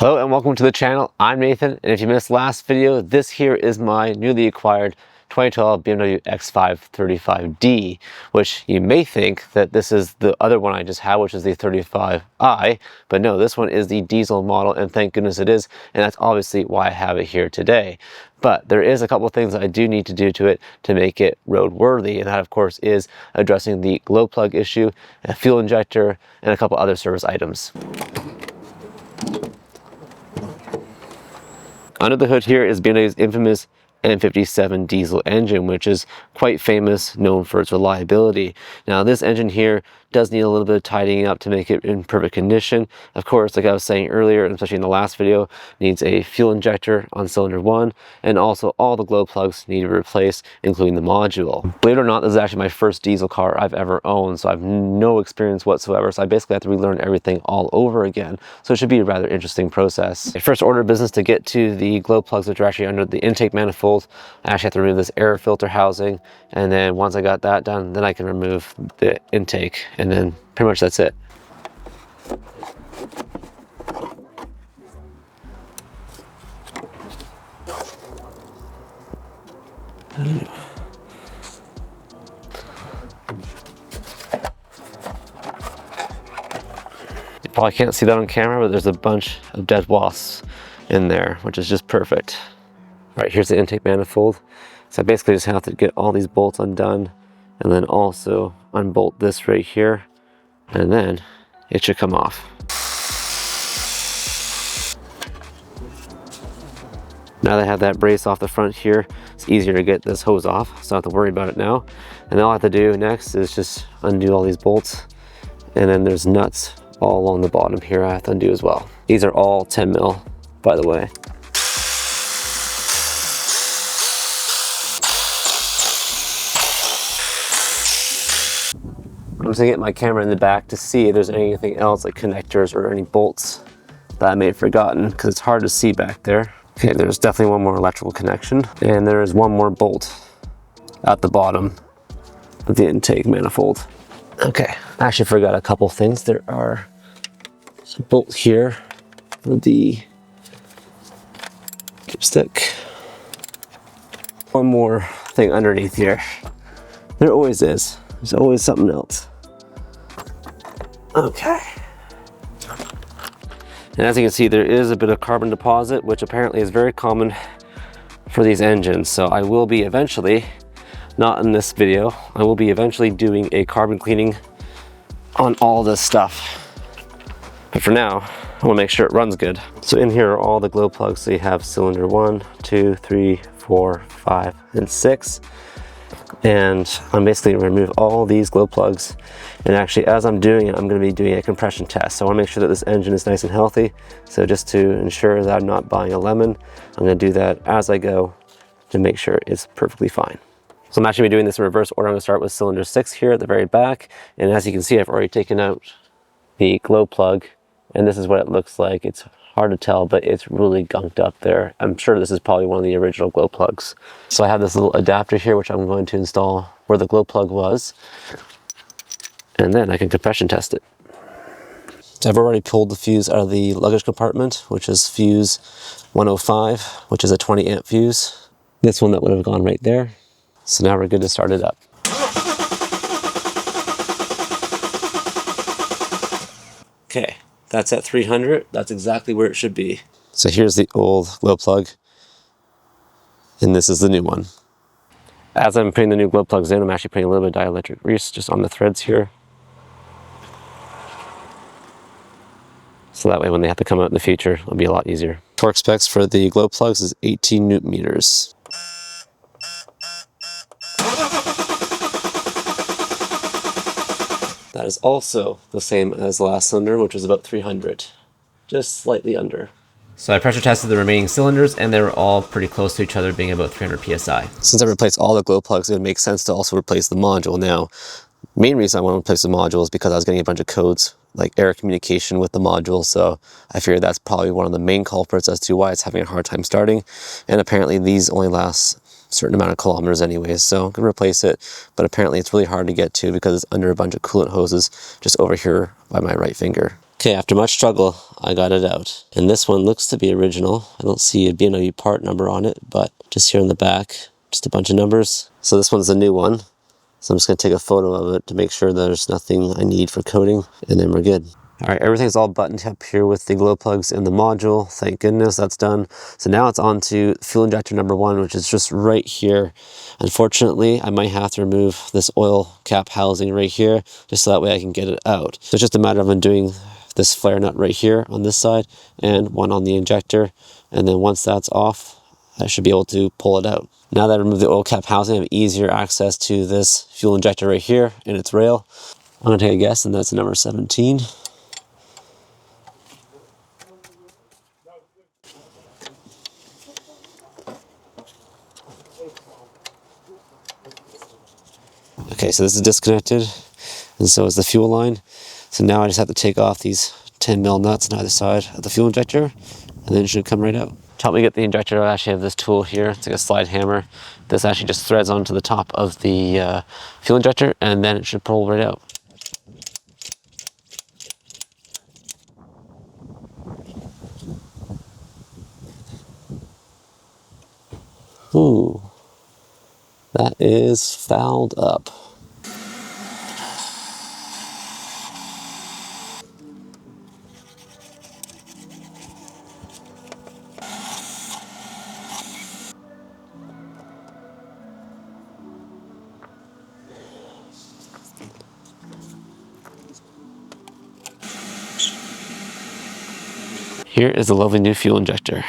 Hello and welcome to the channel. I'm Nathan, and if you missed last video, this here is my newly acquired 2012 BMW X535d, which you may think that this is the other one I just had, which is the 35i, but no, this one is the diesel model, and thank goodness it is, and that's obviously why I have it here today. But there is a couple of things that I do need to do to it to make it roadworthy, and that of course is addressing the glow plug issue, a fuel injector, and a couple other service items. Under the hood here is BMW's infamous M57 diesel engine, which is quite famous, known for its reliability. Now this engine here does need a little bit of tidying up to make it in perfect condition. Of course, like I was saying earlier, and especially in the last video, needs a fuel injector on cylinder 1, and also all the glow plugs need to be replaced, including the module. Believe it or not, this is actually my first diesel car I've ever owned, so I have no experience whatsoever, so I basically have to relearn everything all over again, so it should be a rather interesting process. First order of business to get to the glow plugs, which are actually under the intake manifold. I actually have to remove this air filter housing, and then once I got that done, then I can remove the intake, and then pretty much that's it. You probably can't see that on camera, but there's a bunch of dead wasps in there, which is just perfect. All right, here's the intake manifold. So I basically just have to get all these bolts undone and then also unbolt this right here, and then it should come off. Now that I have that brace off the front here, it's easier to get this hose off, so I don't have to worry about it now. And all I have to do next is just undo all these bolts, and then there's nuts all along the bottom here I have to undo as well. These are all 10 mil, by the way. I'm just gonna get my camera in the back to see if there's anything else like connectors or any bolts that I may have forgotten, because it's hard to see back there. Okay, there's definitely one more electrical connection, and there is one more bolt at the bottom of the intake manifold. Okay, I actually forgot a couple things. There are some bolts here for the dipstick. One more thing underneath here. There always is. There's always something else. Okay. And as you can see, there is a bit of carbon deposit, which apparently is very common for these engines. So I will be eventually, not in this video, I will be eventually doing a carbon cleaning on all this stuff. But for now, I want to make sure it runs good. So in here are all the glow plugs. So you have cylinder 1, 2, 3, 4, 5, and 6. And I'm basically going to remove all these glow plugs, and actually as I'm doing it, I'm going to be doing a compression test. So I want to make sure that this engine is nice and healthy. So just to ensure that I'm not buying a lemon, I'm going to do that as I go to make sure it's perfectly fine. So I'm actually doing this in reverse order. I'm going to start with cylinder 6 here at the very back, and as you can see, I've already taken out the glow plug, and this is what it looks like. It's hard to tell, but it's really gunked up there. I'm sure this is probably one of the original glow plugs. So I have this little adapter here, which I'm going to install where the glow plug was, and then I can compression test it. So I've already pulled the fuse out of the luggage compartment, which is fuse 105, which is a 20 amp fuse. This one that would have gone right there. So now we're good to start it up. Okay. That's at 300, that's exactly where it should be. So here's the old glow plug, and this is the new one. As I'm putting the new glow plugs in, I'm actually putting a little bit of dielectric grease just on the threads here. So that way when they have to come out in the future, it'll be a lot easier. Torque specs for the glow plugs is 18 Newton meters. That is also the same as the last cylinder, which was about 300, just slightly under. So I pressure tested the remaining cylinders, and they were all pretty close to each other, being about 300 PSI. Since I replaced all the glow plugs, it would make sense to also replace the module. Now, main reason I want to replace the module is because I was getting a bunch of codes, like error communication with the module, so I figured that's probably one of the main culprits as to why it's having a hard time starting. And apparently these only last certain amount of kilometers anyways, so I'm gonna replace it, but apparently it's really hard to get to because it's under a bunch of coolant hoses just over here by my right finger. Okay, after much struggle, I got it out. And this one looks to be original. I don't see a BMW part number on it, but just here in the back, just a bunch of numbers. So this one's a new one. So I'm just gonna take a photo of it to make sure there's nothing I need for coating, and then we're good. All right, everything's all buttoned up here with the glow plugs in the module. Thank goodness that's done. So now it's on to fuel injector number 1, which is just right here. Unfortunately, I might have to remove this oil cap housing right here, just so that way I can get it out. So it's just a matter of undoing this flare nut right here on this side and one on the injector. And then once that's off, I should be able to pull it out. Now that I removed the oil cap housing, I have easier access to this fuel injector right here and its rail. I'm gonna take a guess, and that's number 17. Okay, so this is disconnected, and so is the fuel line. So now I just have to take off these 10 mil nuts on either side of the fuel injector, and then it should come right out. To help me get the injector out, I actually have this tool here. It's like a slide hammer. This actually just threads onto the top of the fuel injector, and then it should pull right out. Ooh, that is fouled up. Here is a lovely new fuel injector.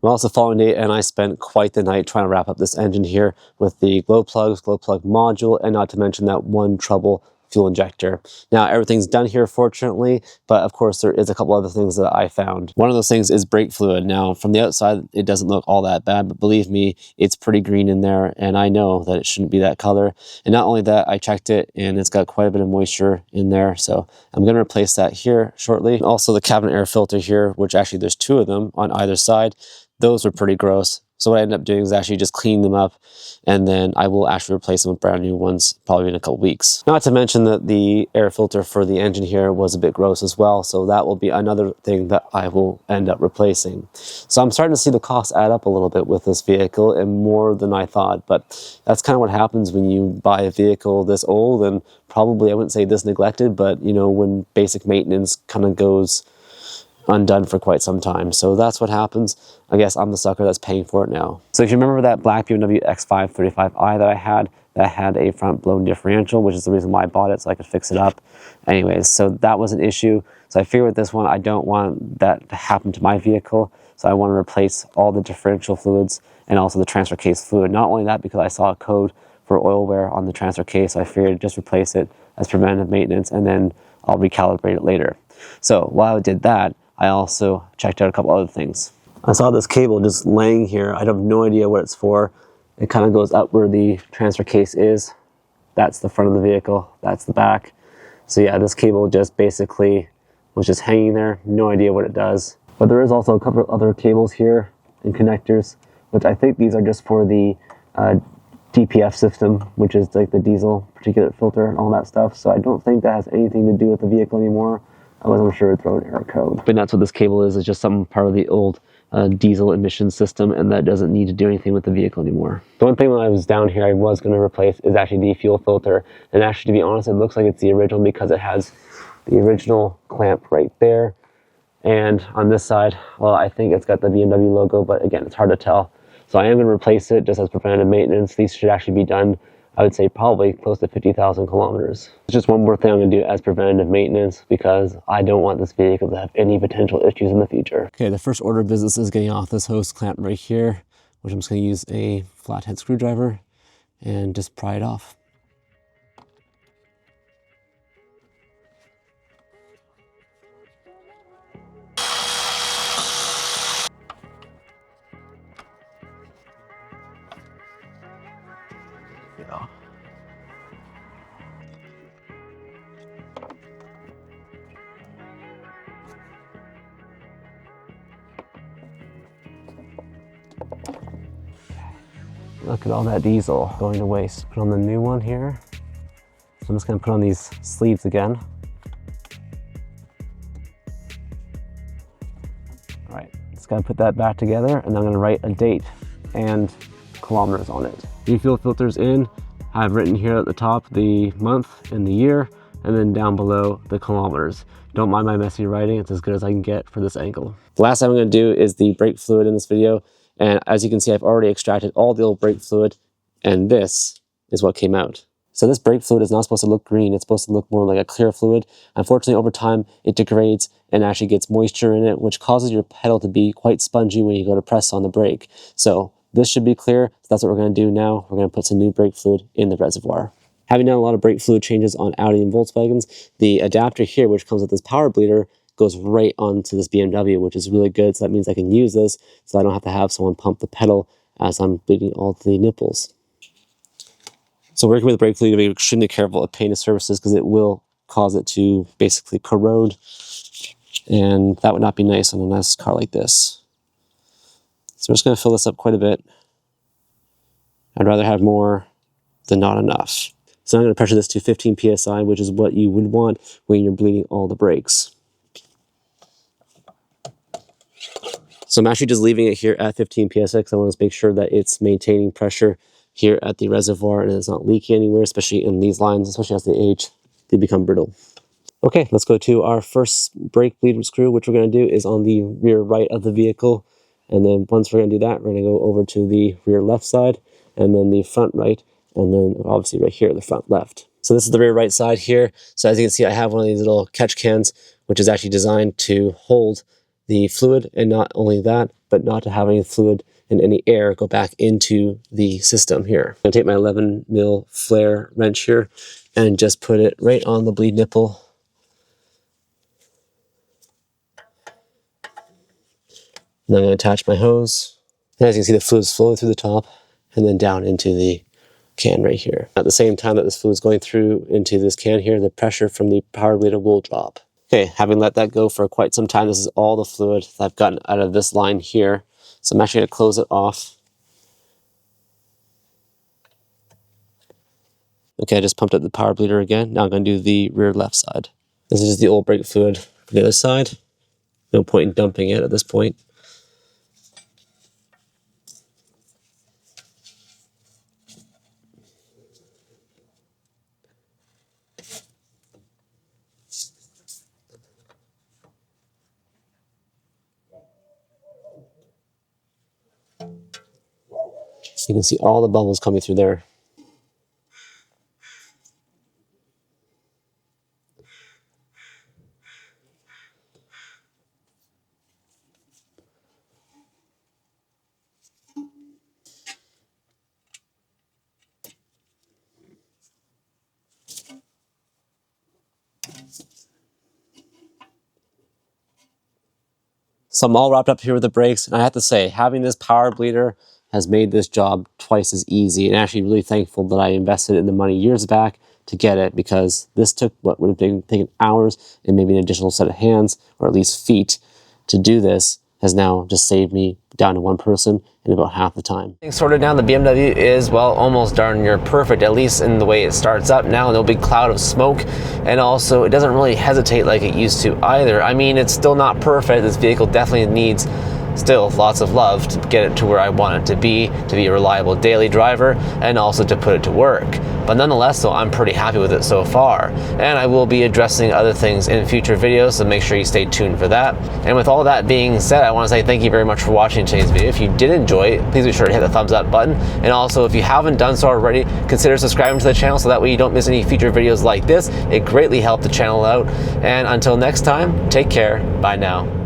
Well, it's the following day, and I spent quite the night trying to wrap up this engine here with the glow plugs, glow plug module, and not to mention that one trouble fuel injector. Now, everything's done here, fortunately, but of course there is a couple other things that I found. One of those things is brake fluid. Now, from the outside, it doesn't look all that bad, but believe me, it's pretty green in there, and I know that it shouldn't be that color. And not only that, I checked it, and it's got quite a bit of moisture in there, so I'm going to replace that here shortly. Also, the cabin air filter here, which actually there's 2 of them on either side, those were pretty gross. So what I ended up doing is actually just clean them up, and then I will actually replace them with brand new ones probably in a couple weeks. Not to mention that the air filter for the engine here was a bit gross as well, so that will be another thing that I will end up replacing. So I'm starting to see the costs add up a little bit with this vehicle, and more than I thought, but that's kind of what happens when you buy a vehicle this old, and probably, I wouldn't say this neglected, but you know, when basic maintenance kind of goes undone for quite some time. So that's what happens. I guess I'm the sucker that's paying for it now. So if you remember that black BMW X535i that had a front blown differential, which is the reason why I bought it, so I could fix it up. Anyways, so that was an issue. So I figured with this one, I don't want that to happen to my vehicle. So I want to replace all the differential fluids and also the transfer case fluid. Not only that, because I saw a code for oil wear on the transfer case, so I figured just replace it as preventative maintenance, and then I'll recalibrate it later. So while I did that, I also checked out a couple other things. I saw this cable just laying here. I have no idea what it's for. It kind of goes up where the transfer case is. That's the front of the vehicle. That's the back. So yeah, this cable just basically was just hanging there. No idea what it does. But there is also a couple of other cables here and connectors, which I think these are just for the DPF system, which is like the diesel particulate filter and all that stuff. So I don't think that has anything to do with the vehicle anymore. I'm sure it'd throw an error code. But that's what this cable is. It's just some part of the old diesel emission system, and that doesn't need to do anything with the vehicle anymore. The one thing when I was down here I was going to replace is actually the fuel filter. And actually, to be honest, it looks like it's the original because it has the original clamp right there. And on this side, well, I think it's got the BMW logo, but again, it's hard to tell. So I am going to replace it just as preventative maintenance. These should actually be done, I would say, probably close to 50,000 kilometers. It's just one more thing I'm going to do as preventative maintenance because I don't want this vehicle to have any potential issues in the future. Okay, the first order of business is getting off this hose clamp right here, which I'm just going to use a flathead screwdriver and just pry it off. Yeah. Look at all that diesel going to waste. Put on the new one here. So I'm just gonna put on these sleeves again. All right, just gotta put that back together, and I'm gonna write a date and kilometers on it. Refuel filters in. I've written here at the top the month and the year, and then down below the kilometers. Don't mind my messy writing, it's as good as I can get for this angle. The last thing I'm gonna do is the brake fluid in this video. And as you can see, I've already extracted all the old brake fluid, and this is what came out. So this brake fluid is not supposed to look green, it's supposed to look more like a clear fluid. Unfortunately, over time, it degrades and actually gets moisture in it, which causes your pedal to be quite spongy when you go to press on the brake. So this should be clear, so that's what we're gonna do now. We're gonna put some new brake fluid in the reservoir. Having done a lot of brake fluid changes on Audi and Volkswagens, the adapter here, which comes with this power bleeder, goes right onto this BMW, which is really good. So that means I can use this so I don't have to have someone pump the pedal as I'm bleeding all the nipples. So working with brake fluid, you have to be extremely careful of painted surfaces because it will cause it to basically corrode. And that would not be nice on a nice car like this. So we're just going to fill this up quite a bit. I'd rather have more than not enough. So I'm going to pressure this to 15 PSI, which is what you would want when you're bleeding all the brakes. So I'm actually just leaving it here at 15 PSI because I want to make sure that it's maintaining pressure here at the reservoir and it's not leaking anywhere, especially in these lines, especially as they age, they become brittle. Okay, let's go to our first brake bleed screw, which we're going to do is on the rear right of the vehicle. And then once we're going to do that, we're going to go over to the rear left side and then the front right, and then obviously right here, the front left. So this is the rear right side here. So as you can see, I have one of these little catch cans, which is actually designed to hold the fluid, and not only that, but not to have any fluid and any air go back into the system here. I'm gonna take my 11 mil flare wrench here and just put it right on the bleed nipple. And I'm gonna attach my hose. And as you can see, the fluid's flowing through the top and then down into the can right here. At the same time that this fluid is going through into this can here, the pressure from the power bleeder will drop. Okay, having let that go for quite some time, this is all the fluid that I've gotten out of this line here. So I'm actually going to close it off. Okay, I just pumped up the power bleeder again. Now I'm going to do the rear left side. This is just the old brake fluid for the other side. No point in dumping it at this point. You can see all the bubbles coming through there. So I'm all wrapped up here with the brakes, and I have to say, having this power bleeder has made this job twice as easy, and actually really thankful that I invested in the money years back to get it, because this took what would have taken hours and maybe an additional set of hands, or at least feet, to do this has now just saved me down to one person in about half the time. Sorted down, the BMW is, well, almost darn near perfect, at least in the way it starts up now. No big cloud of smoke, and also it doesn't really hesitate like it used to either. I mean, it's still not perfect. This vehicle definitely needs still lots of love to get it to where I want it to be a reliable daily driver, and also to put it to work. But nonetheless, though, I'm pretty happy with it so far, and I will be addressing other things in future videos, so make sure you stay tuned for that. And with all that being said, I want to say thank you very much for watching today's video. If you did enjoy it, please be sure to hit the thumbs up button, and also if you haven't done so already, consider subscribing to the channel so that way you don't miss any future videos like this. It greatly helps the channel out. And until next time, take care. Bye now.